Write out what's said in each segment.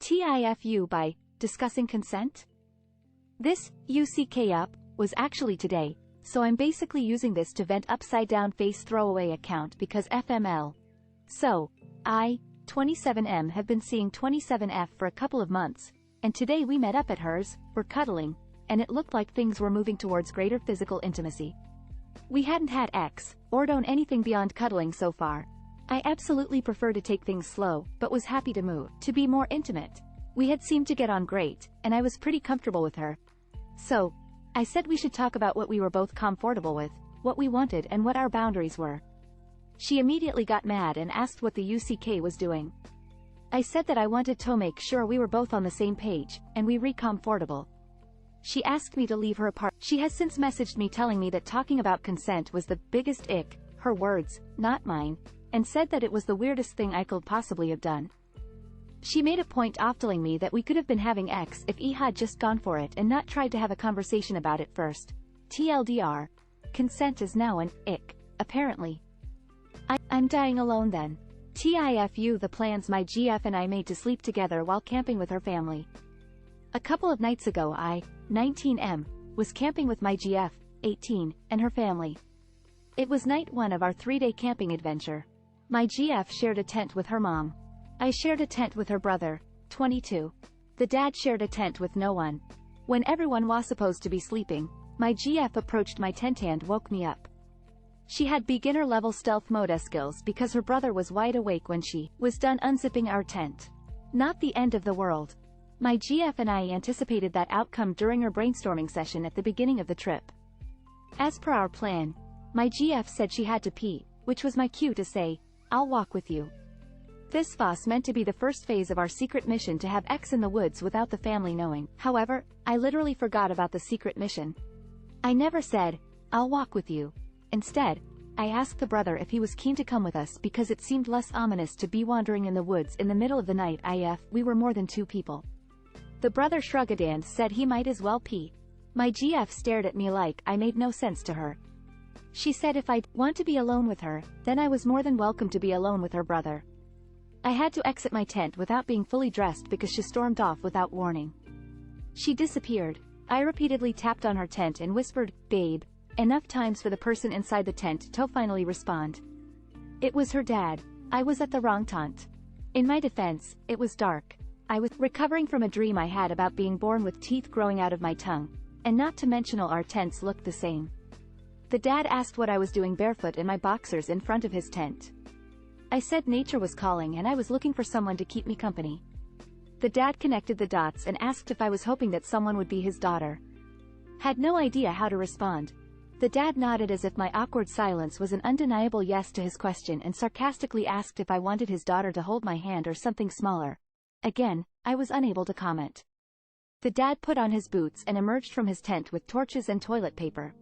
TIFU by discussing consent? This UCK up was actually today, so I'm basically using this to vent upside down face throwaway account because FML. So, I, 27M have been seeing 27F for a couple of months, and today we met up at hers, we're cuddling, and it looked like things were moving towards greater physical intimacy. We hadn't had X, or done anything beyond cuddling so far. I absolutely prefer to take things slow, but was happy to move, to be more intimate. We had seemed to get on great, and I was pretty comfortable with her. So, I said we should talk about what we were both comfortable with, what we wanted and what our boundaries were. She immediately got mad and asked what the UCK was doing. I said that I wanted to make sure we were both on the same page, and we were comfortable. She asked me to leave her apart. She has since messaged me telling me that talking about consent was the biggest ick, her words, not mine, and said that it was the weirdest thing I could possibly have done. She made a point of telling me that we could have been having X if he had just gone for it and not tried to have a conversation about it first. TLDR. Consent is now an ick, apparently. I'm dying alone then. TIFU the plans my GF and I made to sleep together while camping with her family. A couple of nights ago I, 19M, was camping with my GF, 18, and her family. It was night 1 of our 3-day camping adventure. My GF shared a tent with her mom. I shared a tent with her brother, 22. The dad shared a tent with no one. When everyone was supposed to be sleeping, my GF approached my tent and woke me up. She had beginner-level stealth mode skills because her brother was wide awake when she was done unzipping our tent. Not the end of the world. My GF and I anticipated that outcome during our brainstorming session at the beginning of the trip. As per our plan, my GF said she had to pee, which was my cue to say, "I'll walk with you." This was meant to be the first phase of our secret mission to have X in the woods without the family knowing. However, I literally forgot about the secret mission. I never said, "I'll walk with you." Instead, I asked the brother if he was keen to come with us because it seemed less ominous to be wandering in the woods in the middle of the night if we were more than 2 people. The brother shrugged and said he might as well pee. My GF stared at me like I made no sense to her. She said if I'd want to be alone with her, then I was more than welcome to be alone with her brother. I had to exit my tent without being fully dressed because she stormed off without warning. She disappeared. I repeatedly tapped on her tent and whispered, "Babe," enough times for the person inside the tent to finally respond. It was her dad. I was at the wrong tent. In my defense, it was dark. I was recovering from a dream I had about being born with teeth growing out of my tongue, and not to mention all our tents looked the same. The dad asked what I was doing barefoot in my boxers in front of his tent. I said nature was calling and I was looking for someone to keep me company. The dad connected the dots and asked if I was hoping that someone would be his daughter. Had no idea how to respond. The dad nodded as if my awkward silence was an undeniable yes to his question and sarcastically asked if I wanted his daughter to hold my hand or something smaller. Again, I was unable to comment. The dad put on his boots and emerged from his tent with torches and toilet paper.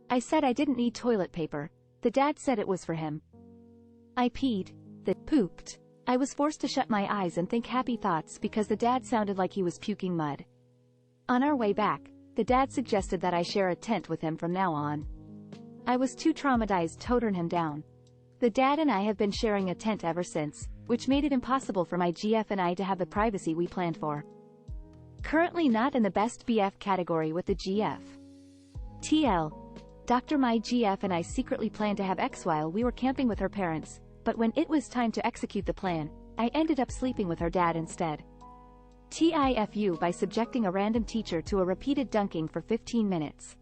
I said I didn't need toilet paper. The dad said it was for him. I peed. Pooped. I was forced to shut my eyes and think happy thoughts because the dad sounded like he was puking mud. On our way back, the dad suggested that I share a tent with him from now on. I was too traumatized to turn him down. The dad and I have been sharing a tent ever since, which made it impossible for my GF and I to have the privacy we planned for. Currently not in the best BF category with the GF. TL. Dr. My GF and I secretly planned to have X while we were camping with her parents, but when it was time to execute the plan, I ended up sleeping with her dad instead. TIFU by subjecting a random teacher to a repeated dunking for 15 minutes.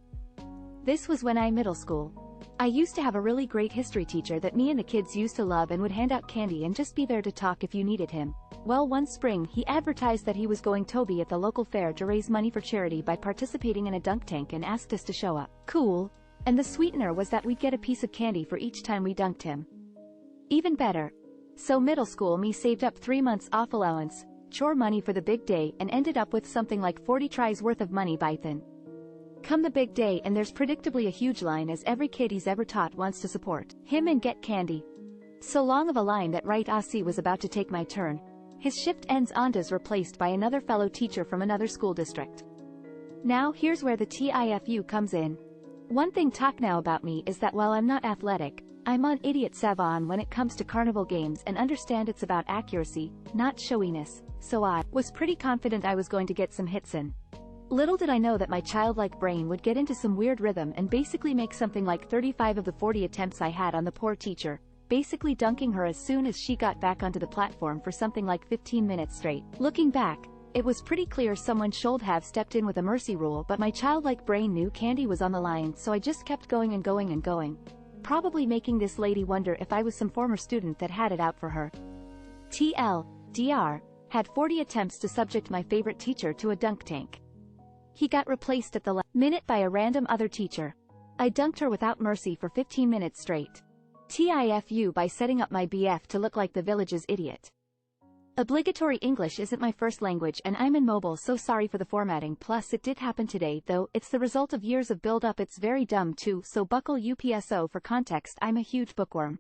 This was when I middle school. I used to have a really great history teacher that me and the kids used to love and would hand out candy and just be there to talk if you needed him. Well, one spring he advertised that he was going to be at the local fair to raise money for charity by participating in a dunk tank and asked us to show up. Cool. And the sweetener was that we'd get a piece of candy for each time we dunked him. Even better. So middle school me saved up 3 months off allowance, chore money for the big day and ended up with something like 40 tries worth of money by then. Come the big day and there's predictably a huge line as every kid he's ever taught wants to support him and get candy. So long of a line that right Aussie was about to take my turn. His shift ends Ondas replaced by another fellow teacher from another school district. Now here's where the TIFU comes in. One thing talk now about me is that while I'm not athletic, I'm on idiot savon when it comes to carnival games and understand it's about accuracy, not showiness. so I was pretty confident I was going to get some hits in. Little did I know that my childlike brain would get into some weird rhythm and basically make something like 35 of the 40 attempts I had on the poor teacher, basically dunking her as soon as she got back onto the platform for something like 15 minutes straight. Looking back, it was pretty clear someone should have stepped in with a mercy rule, but my childlike brain knew candy was on the line, so I just kept going and going and going, probably making this lady wonder if I was some former student that had it out for her. TLDR, had 40 attempts to subject my favorite teacher to a dunk tank. He got replaced at the last minute by a random other teacher. I dunked her without mercy for 15 minutes straight. TIFU by setting up my BF to look like the village's idiot. Obligatory English isn't my first language and I'm in mobile, so sorry for the formatting, plus it did happen today though, it's the result of years of build up, it's very dumb too, so buckle UPSO for context. I'm a huge bookworm.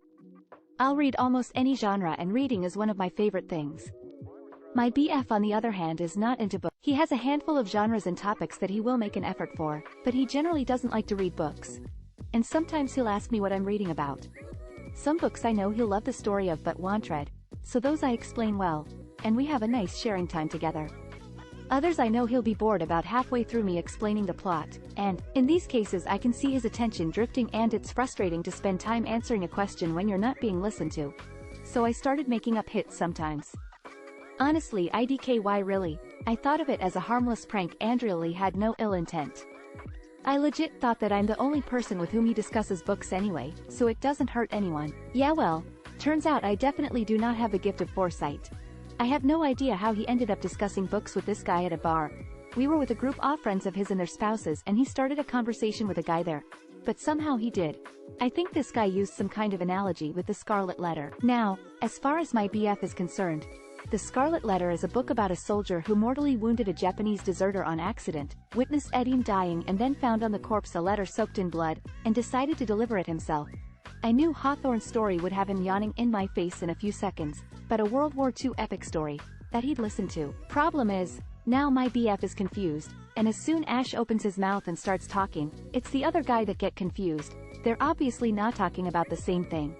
I'll read almost any genre and reading is one of my favorite things. My BF on the other hand is not into books. He has a handful of genres and topics that he will make an effort for, but he generally doesn't like to read books. And sometimes he'll ask me what I'm reading about. Some books I know he'll love the story of but won't read, so those I explain well, and we have a nice sharing time together. Others I know he'll be bored about halfway through me explaining the plot, and, in these cases I can see his attention drifting and it's frustrating to spend time answering a question when you're not being listened to. So I started making up hits sometimes. Honestly, IDKY really, I thought of it as a harmless prank and really had no ill intent. I legit thought that I'm the only person with whom he discusses books anyway, so it doesn't hurt anyone. Yeah well, turns out I definitely do not have the gift of foresight. I have no idea how he ended up discussing books with this guy at a bar. We were with a group of friends of his and their spouses and he started a conversation with a guy there. But somehow he did. I think this guy used some kind of analogy with the Scarlet Letter. Now, as far as my BF is concerned, The Scarlet Letter is a book about a soldier who mortally wounded a Japanese deserter on accident, witnessed Eddie dying and then found on the corpse a letter soaked in blood, and decided to deliver it himself. I knew Hawthorne's story would have him yawning in my face in a few seconds, but a World War II epic story that he'd listen to. Problem is, now my BF is confused, and as soon Ash opens his mouth and starts talking, it's the other guy that get confused. They're obviously not talking about the same thing.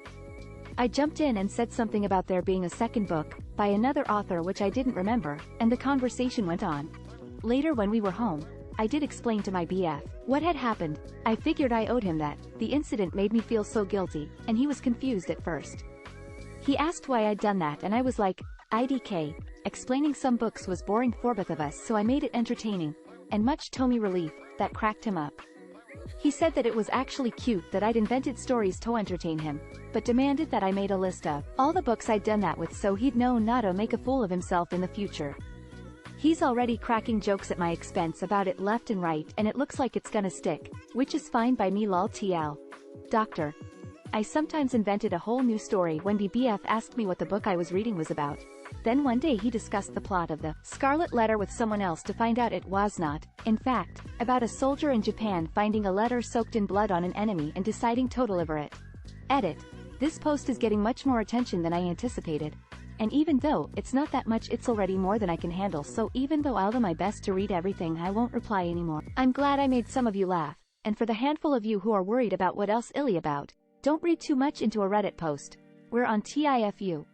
I jumped in and said something about there being a second book, by another author which I didn't remember, and the conversation went on. Later when we were home, I did explain to my BF what had happened. I figured I owed him that. The incident made me feel so guilty, and he was confused at first. He asked why I'd done that and I was like, IDK, explaining some books was boring for both of us, so I made it entertaining, and much to my relief, that cracked him up. He said that it was actually cute that I'd invented stories to entertain him, but demanded that I made a list of all the books I'd done that with so he'd know not to make a fool of himself in the future. He's already cracking jokes at my expense about it left and right, and it looks like it's gonna stick, which is fine by me lol TL. Doctor. I sometimes invented a whole new story when BF asked me what the book I was reading was about. Then one day he discussed the plot of the Scarlet Letter with someone else to find out it was not, in fact, about a soldier in Japan finding a letter soaked in blood on an enemy and deciding to deliver it. Edit. This post is getting much more attention than I anticipated. And even though it's not that much, it's already more than I can handle, so even though I'll do my best to read everything, I won't reply anymore. I'm glad I made some of you laugh, and for the handful of you who are worried about what else illy about, don't read too much into a Reddit post. We're on TIFU.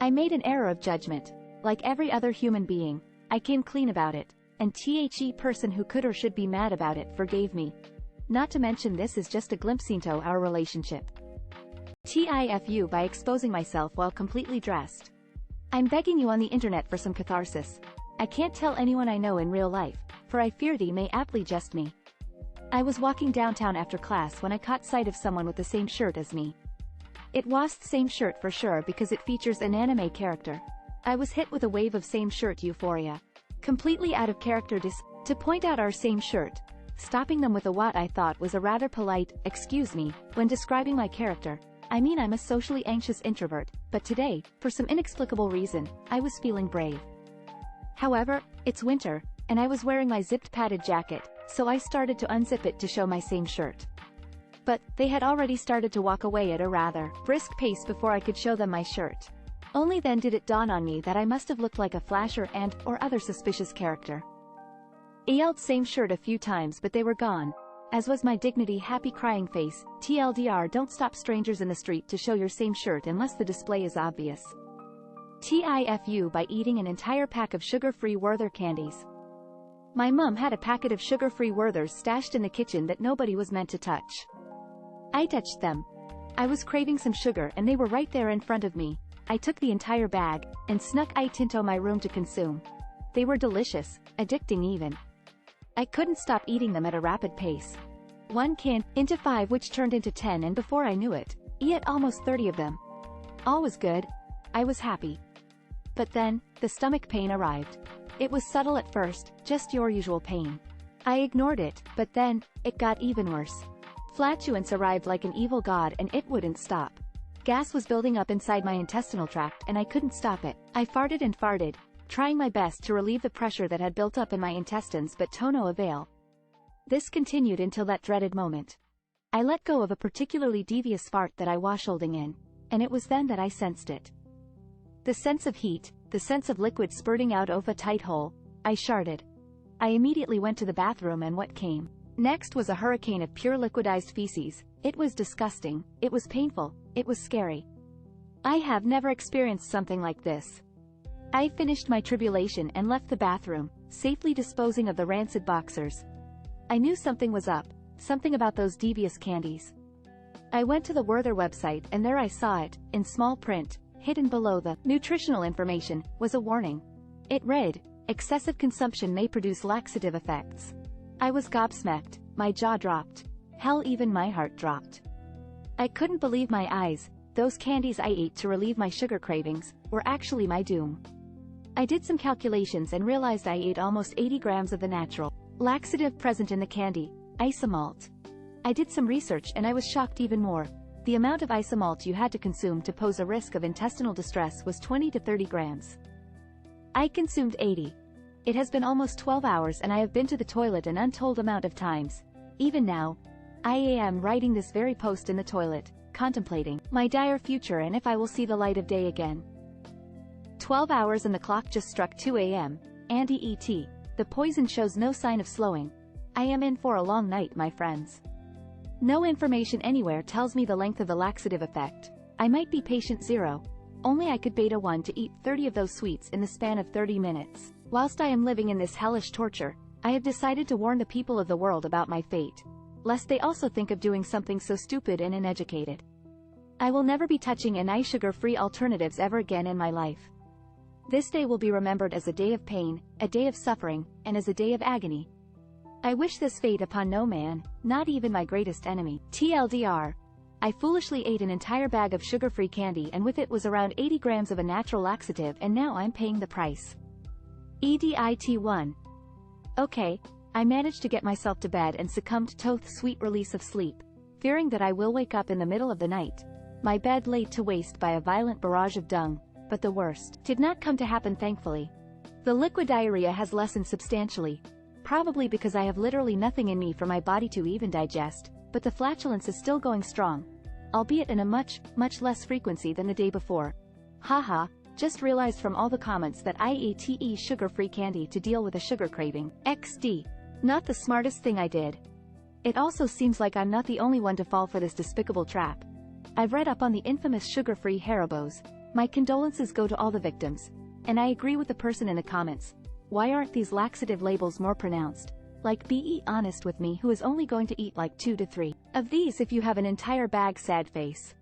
I made an error of judgment. Like every other human being, I came clean about it, and the person who could or should be mad about it forgave me. Not to mention this is just a glimpse into our relationship. TIFU by exposing myself while completely dressed. I'm begging you on the internet for some catharsis. I can't tell anyone I know in real life, for I fear thee may aptly jest me. I was walking downtown after class when I caught sight of someone with the same shirt as me. It was the same shirt for sure because it features an anime character. I was hit with a wave of same shirt euphoria. Completely out of character to point out our same shirt, stopping them with a what I thought was a rather polite, excuse me, when describing my character. I mean, I'm a socially anxious introvert, but today, for some inexplicable reason, I was feeling brave. However, it's winter, and I was wearing my zipped padded jacket, so I started to unzip it to show my same shirt. But they had already started to walk away at a rather brisk pace before I could show them my shirt. Only then did it dawn on me that I must have looked like a flasher or other suspicious character. I yelled same shirt a few times but they were gone, as was my dignity happy crying face. TLDR, don't stop strangers in the street to show your same shirt unless the display is obvious. TIFU by eating an entire pack of sugar-free Werther candies. My mum had a packet of sugar-free Werthers stashed in the kitchen that nobody was meant to touch. I touched them. I was craving some sugar and they were right there in front of me. I took the entire bag, and snuck it into my room to consume. They were delicious, addicting even. I couldn't stop eating them at a rapid pace. 1 can, into 5 which turned into 10 and before I knew it, ate almost 30 of them. All was good. I was happy. But then, the stomach pain arrived. It was subtle at first, just your usual pain. I ignored it, but then, it got even worse. Flatulence arrived like an evil god and it wouldn't stop. Gas was building up inside my intestinal tract and I couldn't stop it. I farted and farted, trying my best to relieve the pressure that had built up in my intestines but to no avail. This continued until that dreaded moment. I let go of a particularly devious fart that I was holding in, and it was then that I sensed it. The sense of heat, the sense of liquid spurting out of a tight hole. I sharted. I immediately went to the bathroom and what came next was a hurricane of pure liquidized feces. It was disgusting, it was painful, it was scary. I have never experienced something like this. I finished my tribulation and left the bathroom, safely disposing of the rancid boxers. I knew something was up, something about those devious candies. I went to the Werther website and there I saw it, in small print, hidden below the nutritional information, was a warning. It read, excessive consumption may produce laxative effects. I was gobsmacked, my jaw dropped. Hell, even my heart dropped. I couldn't believe my eyes. Those candies I ate to relieve my sugar cravings were actually my doom. I did some calculations and realized I ate almost 80 grams of the natural laxative present in the candy, isomalt. I did some research and I was shocked even more. The amount of isomalt you had to consume to pose a risk of intestinal distress was 20 to 30 grams. I consumed 80. It has been almost 12 hours and I have been to the toilet an untold amount of times. Even now, I am writing this very post in the toilet, contemplating my dire future and if I will see the light of day again. 12 hours and the clock just struck 2 a.m. Andy et. The poison shows no sign of slowing. I am in for a long night, my friends. No information anywhere tells me the length of the laxative effect. I might be patient 0. Only I could beta 1 to eat 30 of those sweets in the span of 30 minutes. Whilst I am living in this hellish torture, I have decided to warn the people of the world about my fate, lest they also think of doing something so stupid and uneducated. I will never be touching any sugar-free alternatives ever again in my life. This day will be remembered as a day of pain, a day of suffering, and as a day of agony. I wish this fate upon no man, not even my greatest enemy. TLDR. I foolishly ate an entire bag of sugar-free candy and with it was around 80 grams of a natural laxative and now I'm paying the price. EDIT1. Okay, I managed to get myself to bed and succumbed to the sweet release of sleep, fearing that I will wake up in the middle of the night. My bed laid to waste by a violent barrage of dung, but the worst did not come to happen thankfully. The liquid diarrhea has lessened substantially, probably because I have literally nothing in me for my body to even digest, but the flatulence is still going strong, albeit in a much less frequency than the day before. Haha, just realized from all the comments that I ate sugar-free candy to deal with a sugar craving. XD. Not the smartest thing I did. It also seems like I'm not the only one to fall for this despicable trap. I've read up on the infamous sugar-free Haribos. My condolences go to all the victims. And I agree with the person in the comments. Why aren't these laxative labels more pronounced? Like, be honest with me, who is only going to eat like 2 to 3 of these if you have an entire bag, sad face.